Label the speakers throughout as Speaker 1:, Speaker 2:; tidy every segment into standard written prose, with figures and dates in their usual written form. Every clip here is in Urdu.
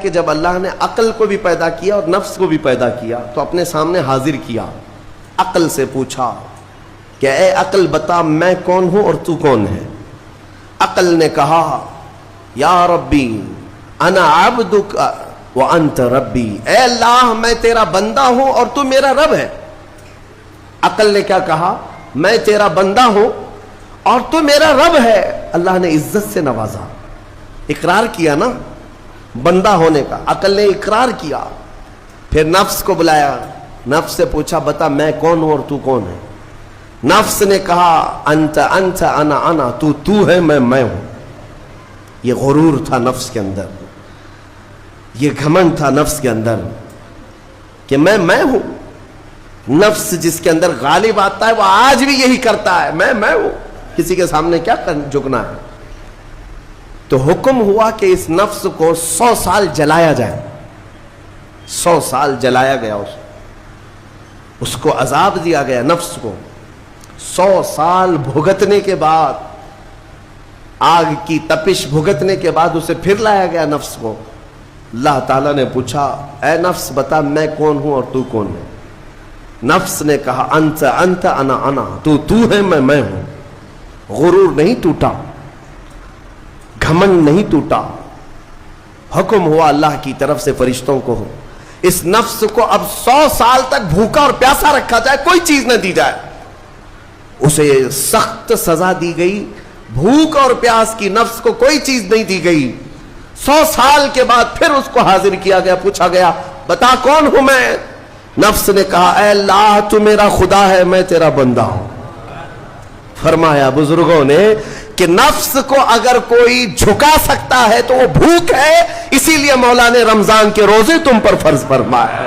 Speaker 1: کہ جب اللہ نے عقل کو بھی پیدا کیا اور نفس کو بھی پیدا کیا تو اپنے سامنے حاضر کیا، عقل سے پوچھا کہ اے عقل بتا میں کون ہوں اور تو کون ہے؟ عقل نے کہا یا ربی انا عبدک وانت ربی، اے اللہ میں تیرا بندہ ہوں اور تو میرا رب ہے۔ عقل نے کیا کہا؟ میں تیرا بندہ ہوں اور تو میرا رب ہے۔ اللہ نے عزت سے نوازا، اقرار کیا نا بندہ ہونے کا، عقل نے اقرار کیا۔ پھر نفس کو بلایا، نفس سے پوچھا بتا میں کون ہوں اور تو کون ہے؟ نفس نے کہا انت انت انا انا، تو ہے میں ہوں۔ یہ غرور تھا نفس کے اندر، یہ گھمنڈ تھا نفس کے اندر کہ میں ہوں۔ نفس جس کے اندر غالب آتا ہے وہ آج بھی یہی کرتا ہے، میں ہوں، کسی کے سامنے کیا جھکنا ہے۔ تو حکم ہوا کہ اس نفس کو 100 سال جلایا جائے۔ 100 سال جلایا گیا، اس کو عذاب دیا گیا نفس کو۔ 100 سال بھگتنے کے بعد، آگ کی تپش بھگتنے کے بعد اسے پھر لایا گیا نفس کو۔ اللہ تعالیٰ نے پوچھا اے نفس بتا میں کون ہوں اور تو کون ہے؟ نفس نے کہا انت انت انا انا، تو ہے میں ہوں۔ غرور نہیں ٹوٹا، گھمنڈ نہیں ٹوٹا۔ حکم ہوا اللہ کی طرف سے فرشتوں کو اس نفس کو اب 100 سال تک بھوکا اور پیاسا رکھا جائے، کوئی چیز نہ دی جائے۔ اسے سخت سزا دی گئی، بھوک اور پیاس کی نفس کو کوئی چیز نہیں دی گئی۔ 100 سال کے بعد پھر اس کو حاضر کیا گیا، پوچھا گیا بتا کون ہوں میں؟ نفس نے کہا اے اللہ تو میرا خدا ہے، میں تیرا بندہ ہوں۔ فرمایا بزرگوں نے کہ نفس کو اگر کوئی جھکا سکتا ہے تو وہ بھوک ہے، اسی لیے مولا نے رمضان کے روزے تم پر فرض فرمایا۔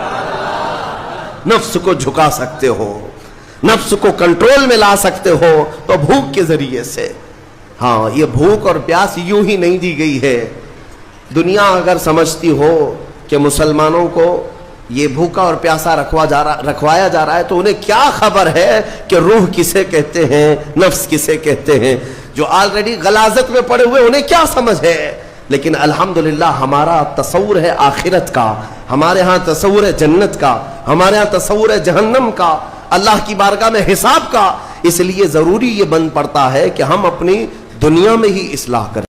Speaker 1: نفس کو جھکا سکتے ہو، نفس کو کنٹرول میں لا سکتے ہو تو بھوک کے ذریعے سے۔ ہاں یہ بھوک اور پیاس یوں ہی نہیں دی گئی ہے۔ دنیا اگر سمجھتی ہو کہ مسلمانوں کو یہ بھوکا اور پیاسا رکھوایا جا رہا ہے تو انہیں کیا خبر ہے کہ روح کسے کہتے ہیں، نفس کسے کہتے ہیں؟ جو آلریڈی غلاظت میں پڑے ہوئے انہیں کیا سمجھ ہے؟ لیکن الحمدللہ ہمارا تصور ہے آخرت کا، ہمارے ہاں تصور ہے جنت کا، ہمارے ہاں تصور ہے جہنم کا، اللہ کی بارگاہ میں حساب کا۔ اس لیے ضروری یہ بن پڑتا ہے کہ ہم اپنی دنیا میں ہی اصلاح کریں۔